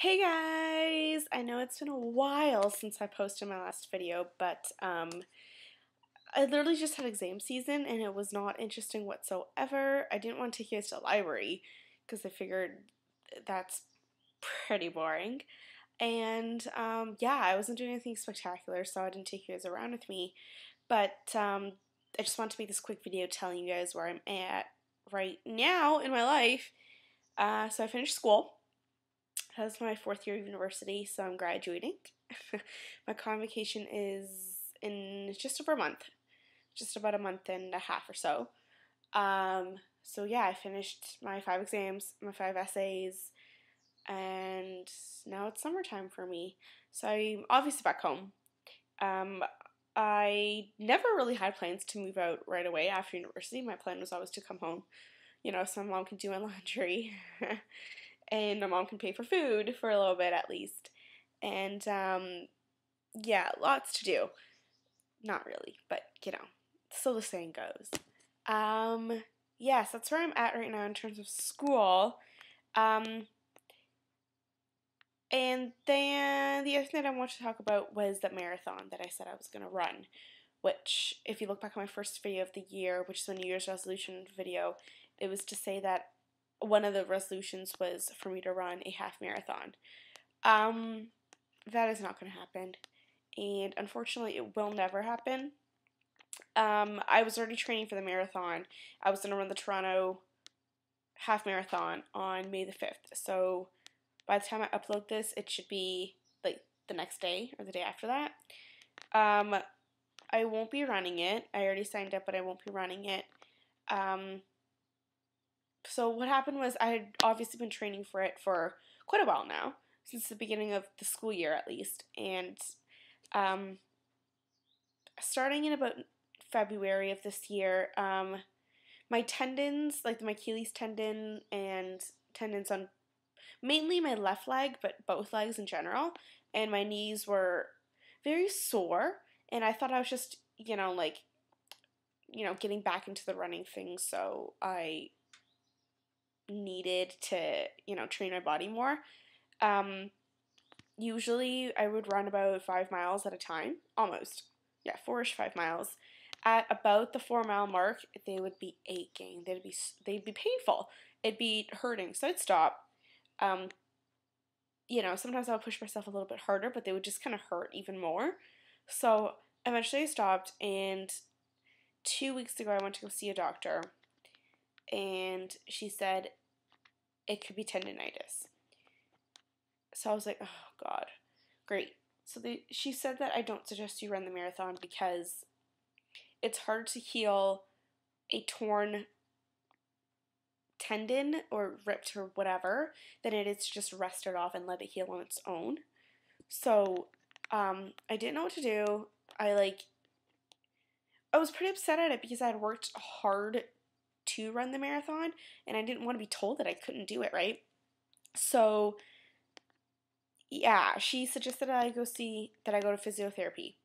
Hey guys! I know it's been a while since I posted my last video, but I literally just had exam season and it was not interesting whatsoever. I didn't want to take you guys to the library because I figured that's pretty boring. And yeah, I wasn't doing anything spectacular, so I didn't take you guys around with me. But I just wanted to make this quick video telling you guys where I'm at right now in my life. So I finished school. That was my fourth year of university, so I'm graduating. My convocation is in just over a month, just about a month and a half or so. So yeah, I finished my 5 exams, my 5 essays, and now it's summertime for me. So I'm obviously back home. Um, I never really had plans to move out right away after university. My plan was always to come home, so my mom can do my laundry. And my mom can pay for food for a little bit at least. And yeah, lots to do. Not really, but so the saying goes. Yes, that's where I'm at right now in terms of school. And then the other thing that I wanted to talk about was that marathon that I said I was going to run, which, if you look back at my first video of the year, which is a New Year's resolution video, it was to say that one of the resolutions was for me to run a half marathon. That is not going to happen, and unfortunately it will never happen. I was already training for the marathon. I was going to run the Toronto half marathon on May the 5th, so by the time I upload this, it should be like the next day or the day after that. I won't be running it. I already signed up, but I won't be running it. So what happened was I had obviously been training for it for quite a while now, since the beginning of the school year at least, and starting in about February of this year, my tendons, like my Achilles tendon and tendons on mainly my left leg, but both legs in general, and my knees were very sore, and I thought I was just, getting back into the running thing, so I needed to, train my body more. Usually I would run about 5 miles at a time, almost. Yeah, 4-ish, 5 miles. At about the 4-mile mark, they would be aching. They'd be painful. It'd be hurting, so I'd stop. Sometimes I would push myself a little bit harder, but they would just kind of hurt even more. So eventually I stopped, and 2 weeks ago I went to go see a doctor, and she said it could be tendonitis. So I was like, oh God, great. So she said that I don't suggest you run the marathon because it's hard to heal a torn tendon or ripped or whatever than it is to just rest it off and let it heal on its own. So I didn't know what to do. I was pretty upset at it because I had worked hard to run the marathon and I didn't want to be told that I couldn't do it, right? So yeah, she suggested that I go to physiotherapy.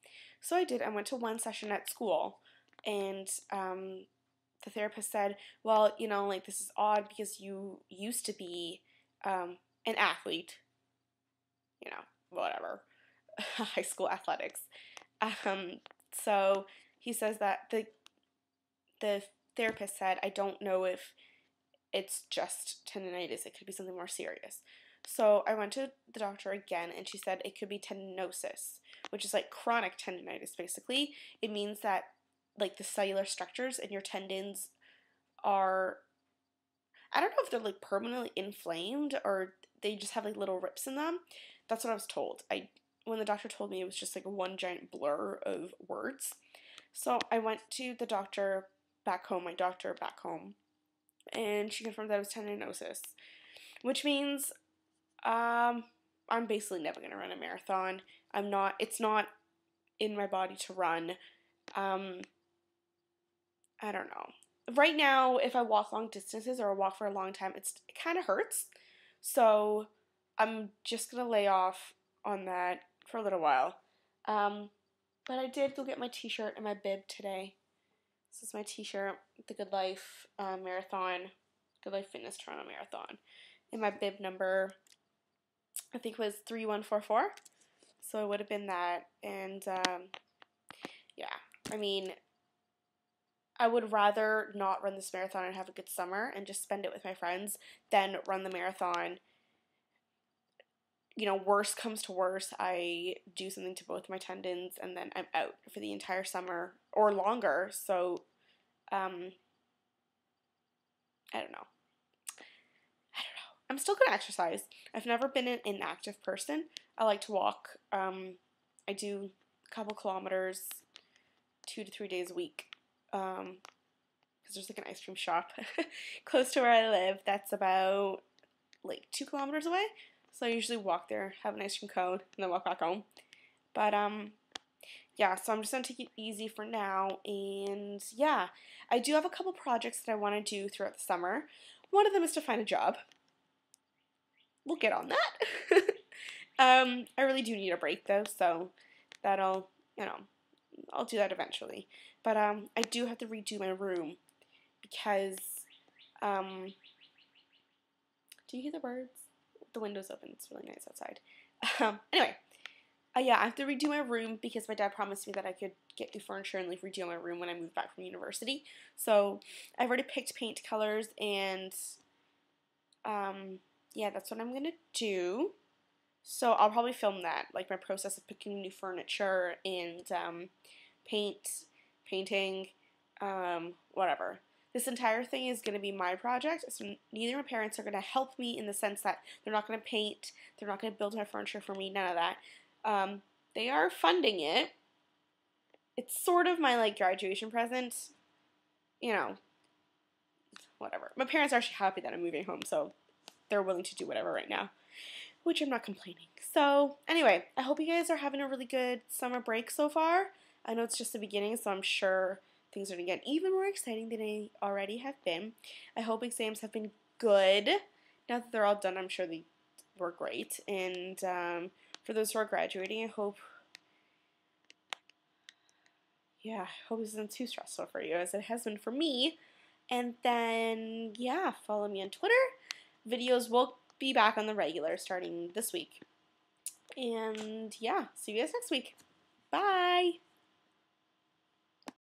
So I did. I went to one session at school, and the therapist said, well, this is odd because you used to be an athlete, whatever, high school athletics. So he says that the therapist said, I don't know if it's just tendonitis. It could be something more serious. So I went to the doctor again, and she said it could be tendinosis, which is like chronic tendonitis, basically. It means that, the cellular structures in your tendons are, I don't know if they're, permanently inflamed or they just have, little rips in them. That's what I was told. When the doctor told me, it was just, one giant blur of words. So I went to the doctor back home, and she confirmed that it was tendinosis, which means I'm basically never going to run a marathon. It's not in my body to run. I don't know. Right now, if I walk long distances or walk for a long time, it kind of hurts. So I'm just going to lay off on that for a little while. But I did go get my t-shirt and my bib today. This is my t-shirt, the Good Life Marathon, Good Life Fitness Toronto Marathon. And my bib number I think it was 3144. So it would have been that. And yeah, I mean, I would rather not run this marathon and have a good summer and just spend it with my friends than run the marathon. You know, worst comes to worst, I do something to both my tendons and then I'm out for the entire summer or longer. So, I don't know. I'm still going to exercise. I've never been an inactive person. I like to walk. I do a couple kilometers 2 to 3 days a week. Because there's like an ice cream shop close to where I live that's about like 2 kilometers away. So I usually walk there, have an ice cream cone, and then walk back home. But yeah, so I'm just gonna take it easy for now. And yeah, I do have a couple projects that I want to do throughout the summer. One of them is to find a job. We'll get on that. I really do need a break though, so that'll, I'll do that eventually. But I do have to redo my room because do you hear the birds? The window's open. It's really nice outside. Anyway, yeah, I have to redo my room because my dad promised me that I could get new furniture and like redo my room when I move back from university. So I've already picked paint colors and yeah, that's what I'm gonna do. So I'll probably film that, like my process of picking new furniture and painting, whatever. This entire thing is going to be my project, so neither of my parents are going to help me in the sense that they're not going to paint, they're not going to build my furniture for me, none of that. They are funding it. It's sort of my, like, graduation present, whatever. My parents are actually happy that I'm moving home, so they're willing to do whatever right now, which I'm not complaining. So, anyway, I hope you guys are having a really good summer break so far. I know it's just the beginning, so I'm sure things are going to get even more exciting than they already have been. I hope exams have been good. Now that they're all done, I'm sure they were great. And for those who are graduating, I hope this isn't too stressful for you as it has been for me. And then, yeah, follow me on Twitter. Videos will be back on the regular starting this week. And yeah, see you guys next week. Bye!